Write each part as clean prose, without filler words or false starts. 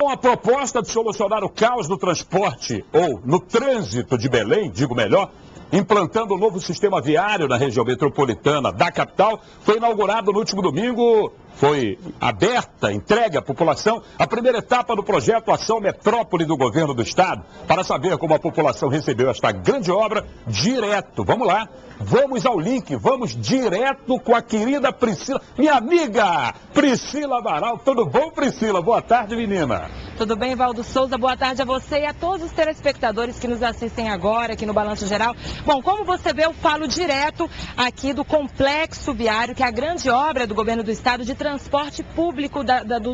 A proposta de solucionar o caos no transporte, ou no trânsito de Belém, digo melhor, implantando um novo sistema viário na região metropolitana da capital, foi inaugurado no último domingo. Foi aberta, entregue à população, a primeira etapa do projeto Ação Metrópole do Governo do Estado. Para saber como a população recebeu esta grande obra, direto, vamos lá, vamos ao link, vamos direto com a querida Priscila, minha amiga Priscila Amaral. Tudo bom, Priscila? Boa tarde, menina. Tudo bem, Valdo Souza? Boa tarde a você e a todos os telespectadores que nos assistem agora aqui no Balanço Geral. Bom, como você vê, eu falo direto aqui do Complexo Viário, que é a grande obra do Governo do Estado de transporte público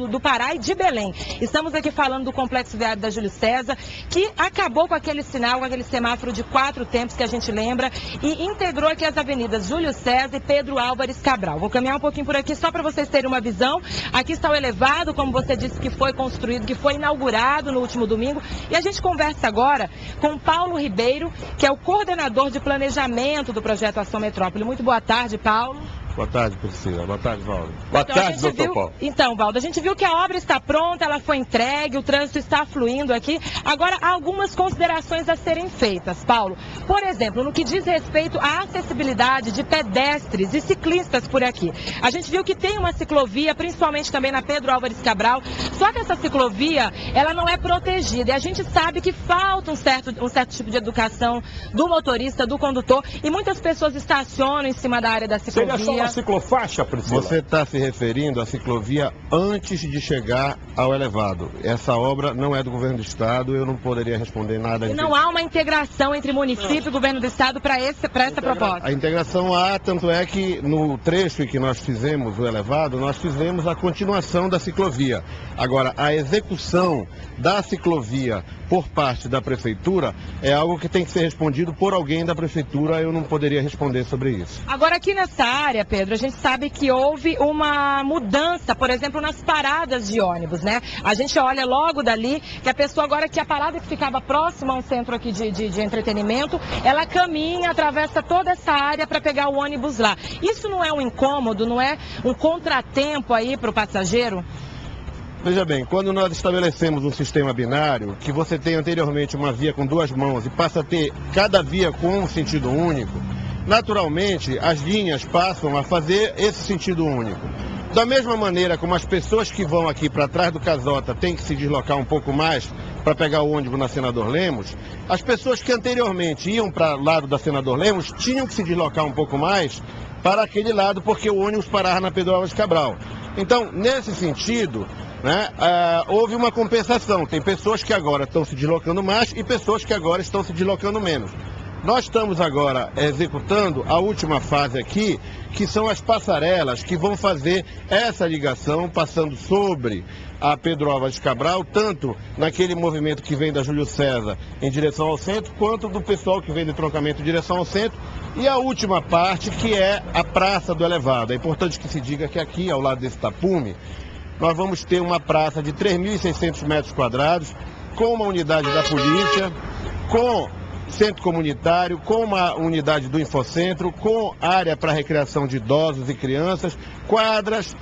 do Pará e de Belém. Estamos aqui falando do Complexo Viário da Júlio César, que acabou com aquele sinal, com aquele semáforo de 4 tempos que a gente lembra, e integrou aqui as avenidas Júlio César e Pedro Álvares Cabral. Vou caminhar um pouquinho por aqui só para vocês terem uma visão. Aqui está o elevado, como você disse, que foi construído, que foi inaugurado no último domingo. E a gente conversa agora com Paulo Ribeiro, que é o coordenador de planejamento do projeto Ação Metrópole. Muito boa tarde, Paulo. Boa tarde, Priscila. Boa tarde, Valdo. Boa tarde, doutor Paulo. Então, Valdo, a gente viu que a obra está pronta, ela foi entregue, o trânsito está fluindo aqui. Agora, há algumas considerações a serem feitas, Paulo. Por exemplo, no que diz respeito à acessibilidade de pedestres e ciclistas por aqui. A gente viu que tem uma ciclovia, principalmente também na Pedro Álvares Cabral, só que essa ciclovia, ela não é protegida. E a gente sabe que falta um certo tipo de educação do motorista, do condutor, e muitas pessoas estacionam em cima da área da ciclovia. Seria só uma ciclofaixa, Priscila? Você está se referindo à ciclovia antes de chegar ao elevado. Essa obra não é do Governo do Estado, eu não poderia responder nada. E não há uma integração entre município e Governo do Estado para essa proposta? A integração há, tanto é que no trecho em que nós fizemos o elevado, nós fizemos a continuação da ciclovia. Agora, a execução da ciclovia por parte da Prefeitura é algo que tem que ser respondido por alguém da Prefeitura, eu não poderia responder sobre isso. Agora, aqui nessa área, Pedro, a gente sabe que houve uma mudança, por exemplo, nas paradas de ônibus, né? A gente olha logo dali que a pessoa agora, que a parada que ficava próxima a um centro aqui de entretenimento, ela caminha, atravessa toda essa área para pegar o ônibus lá. Isso não é um incômodo, não é um contratempo aí para o passageiro? Veja bem, quando nós estabelecemos um sistema binário, que você tem anteriormente uma via com 2 mãos e passa a ter cada via com um sentido único, naturalmente as linhas passam a fazer esse sentido único. Da mesma maneira como as pessoas que vão aqui para trás do Casota têm que se deslocar um pouco mais para pegar o ônibus na Senador Lemos, as pessoas que anteriormente iam para o lado da Senador Lemos tinham que se deslocar um pouco mais para aquele lado, porque o ônibus parava na Pedro Álvares Cabral. Então, nesse sentido, houve uma compensação. Tem pessoas que agora estão se deslocando mais e pessoas que agora estão se deslocando menos. Nós estamos agora executando a última fase aqui, que são as passarelas que vão fazer essa ligação, passando sobre a Pedro Álvares Cabral, tanto naquele movimento que vem da Júlio César em direção ao centro, quanto do pessoal que vem do entroncamento em direção ao centro. E a última parte, que é a Praça do Elevado. É importante que se diga que aqui, ao lado desse tapume, nós vamos ter uma praça de 3.600 metros quadrados, com uma unidade da polícia, com centro comunitário, com uma unidade do Infocentro, com área para recreação de idosos e crianças, quadras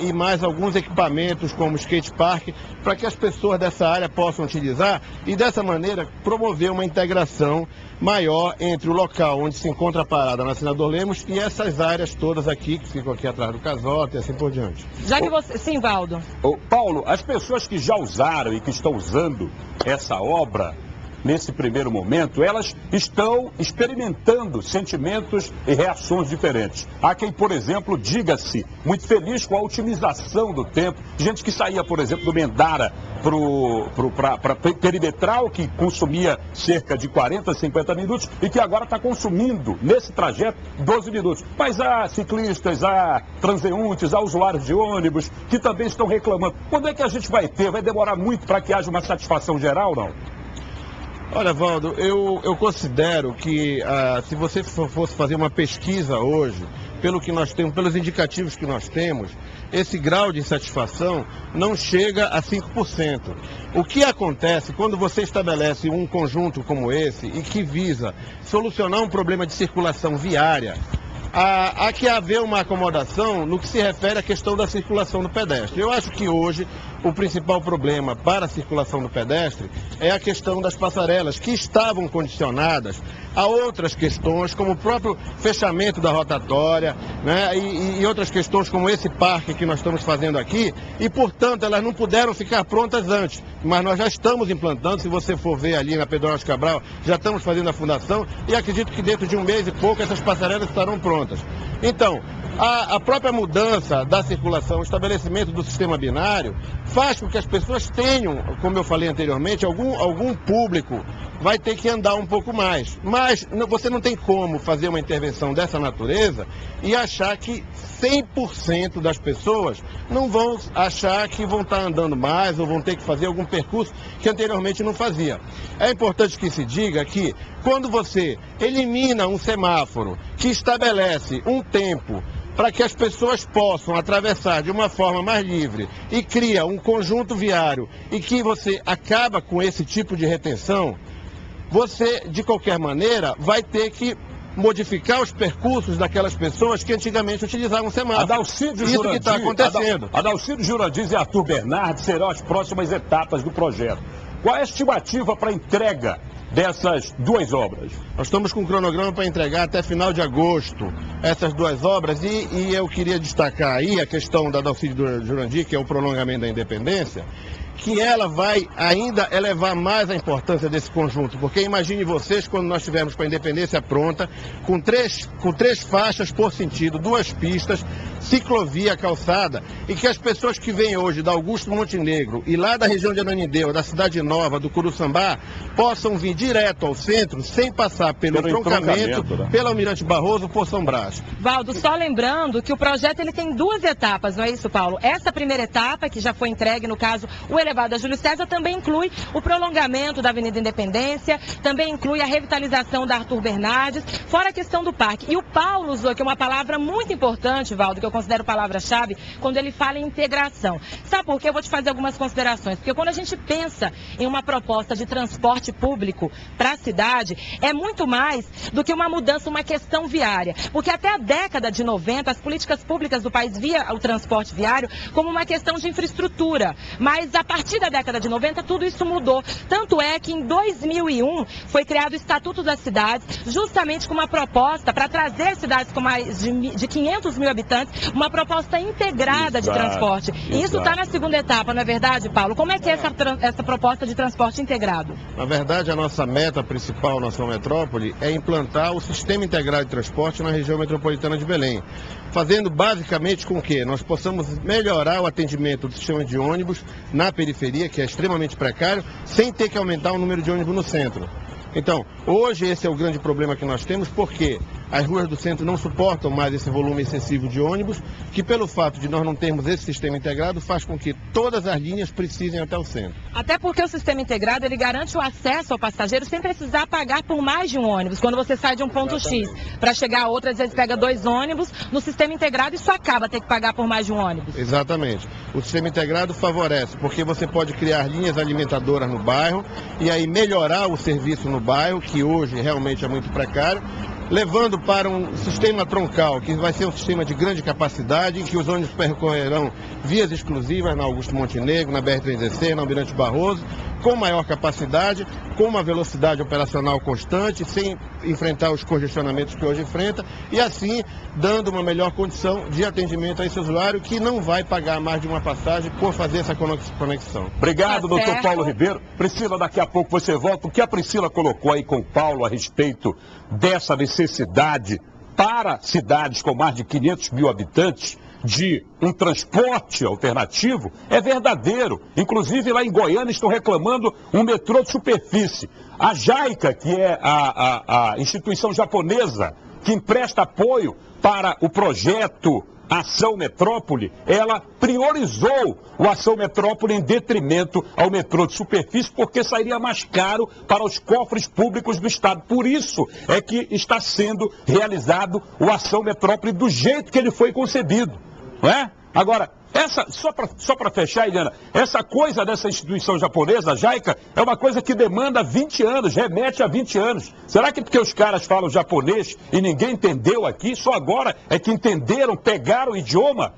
e mais alguns equipamentos como skate park, para que as pessoas dessa área possam utilizar e dessa maneira promover uma integração maior entre o local onde se encontra a parada na Senador Lemos e essas áreas todas aqui, que ficam aqui atrás do Casota e assim por diante. Já que você... Sim, Valdo. Paulo, as pessoas que já usaram e que estão usando essa obra, nesse primeiro momento, elas estão experimentando sentimentos e reações diferentes. Há quem, por exemplo, diga-se muito feliz com a otimização do tempo. Gente que saía, por exemplo, do Mendara para Perimetral, que consumia cerca de 40, 50 minutos e que agora está consumindo, nesse trajeto, 12 minutos. Mas há ciclistas, há transeuntes, há usuários de ônibus que também estão reclamando. Quando é que a gente vai ter? Vai demorar muito para que haja uma satisfação geral, não? Olha, Valdo, eu considero que se você fosse fazer uma pesquisa hoje, pelo que nós temos, pelos indicativos que nós temos, esse grau de insatisfação não chega a 5%. O que acontece quando você estabelece um conjunto como esse e que visa solucionar um problema de circulação viária? Há que haver uma acomodação no que se refere à questão da circulação do pedestre. Eu acho que hoje o principal problema para a circulação do pedestre é a questão das passarelas, que estavam condicionadas a outras questões, como o próprio fechamento da rotatória, né, e outras questões como esse parque que nós estamos fazendo aqui, e, portanto, elas não puderam ficar prontas antes, mas nós já estamos implantando. Se você for ver ali na Pedro Álvares Cabral, já estamos fazendo a fundação, e acredito que dentro de um mês e pouco essas passarelas estarão prontas. Então, a própria mudança da circulação, o estabelecimento do sistema binário, faz com que as pessoas tenham, como eu falei anteriormente, algum público vai ter que andar um pouco mais. Mas você não tem como fazer uma intervenção dessa natureza e achar que 100% das pessoas não vão achar que vão estar andando mais ou vão ter que fazer algum percurso que anteriormente não fazia. É importante que se diga que quando você elimina um semáforo que estabelece um tempo para que as pessoas possam atravessar de uma forma mais livre e cria um conjunto viário e que você acaba com esse tipo de retenção, você, de qualquer maneira, vai ter que modificar os percursos daquelas pessoas que antigamente utilizavam semáforo. Adalcido Isso Jurandir, que está acontecendo. Adalcido Jurandir e Arthur Bernardes serão as próximas etapas do projeto. Qual é a estimativa para a entrega dessas duas obras? Nós estamos com um cronograma para entregar até final de agosto essas duas obras e eu queria destacar aí a questão da Adalcido Jurandir, que é o prolongamento da Independência, que ela vai ainda elevar mais a importância desse conjunto, porque imagine vocês quando nós estivermos com a Independência pronta, com três faixas por sentido, 2 pistas, ciclovia, calçada, e que as pessoas que vêm hoje da Augusto Montenegro e lá da região de Ananindeua, da Cidade Nova, do Curuçambá, possam vir direto ao centro, sem passar pelo entroncamento, né? pelo Almirante Barroso, por São Brás. Valdo, só lembrando que o projeto ele tem 2 etapas, não é isso, Paulo? Essa primeira etapa, que já foi entregue, no caso, o elevado a Júlio César, também inclui o prolongamento da Avenida Independência, também inclui a revitalização da Arthur Bernardes, fora a questão do parque. E o Paulo usou aqui uma palavra muito importante, Valdo, que eu considero palavra-chave, quando ele fala em integração. Sabe por quê? Eu vou te fazer algumas considerações. Porque quando a gente pensa em uma proposta de transporte público para a cidade, é muito mais do que uma mudança, uma questão viária. Porque até a década de 90, as políticas públicas do país via o transporte viário como uma questão de infraestrutura. Mas a partir da década de 90, tudo isso mudou. Tanto é que em 2001 foi criado o Estatuto das Cidades, justamente com uma proposta para trazer cidades com mais de 500 mil habitantes, uma proposta integrada de transporte. E isso está na segunda etapa, não é verdade, Paulo? Como é que é essa proposta de transporte integrado? Na verdade, a nossa meta principal na nossa metrópole é implantar o sistema integrado de transporte na região metropolitana de Belém, fazendo basicamente com que nós possamos melhorar o atendimento do sistema de ônibus na periferia, que é extremamente precário, sem ter que aumentar o número de ônibus no centro. Então, hoje esse é o grande problema que nós temos, porque as ruas do centro não suportam mais esse volume excessivo de ônibus, que pelo fato de nós não termos esse sistema integrado, faz com que todas as linhas precisem até o centro. Até porque o sistema integrado, ele garante o acesso ao passageiro sem precisar pagar por mais de um ônibus. Quando você sai de um ponto X para chegar a outro, às vezes pega 2 ônibus, no sistema integrado isso acaba ter que pagar por mais de um ônibus. Exatamente. O sistema integrado favorece, porque você pode criar linhas alimentadoras no bairro e aí melhorar o serviço no bairro, que hoje realmente é muito precário, levando para um sistema troncal, que vai ser um sistema de grande capacidade, em que os ônibus percorrerão vias exclusivas na Augusto Montenegro, na BR-316, na Almirante Barroso, com maior capacidade, com uma velocidade operacional constante, sem enfrentar os congestionamentos que hoje enfrenta, e assim dando uma melhor condição de atendimento a esse usuário que não vai pagar mais de uma passagem por fazer essa conexão. Obrigado, doutor Paulo Ribeiro. Priscila, daqui a pouco você volta. O que a Priscila colocou aí com o Paulo a respeito dessa necessidade para cidades com mais de 500 mil habitantes de um transporte alternativo é verdadeiro. Inclusive lá em Goiânia estão reclamando um metrô de superfície. A JICA, que é a instituição japonesa que empresta apoio para o projeto Ação Metrópole, ela priorizou o Ação Metrópole em detrimento ao metrô de superfície, porque sairia mais caro para os cofres públicos do Estado. Por isso é que está sendo realizado o Ação Metrópole do jeito que ele foi concebido, não é? Agora, só para fechar, Eliana, essa coisa dessa instituição japonesa, a JICA, é uma coisa que demanda 20 anos, remete a 20 anos. Será que porque os caras falam japonês e ninguém entendeu aqui, só agora é que entenderam, pegaram o idioma?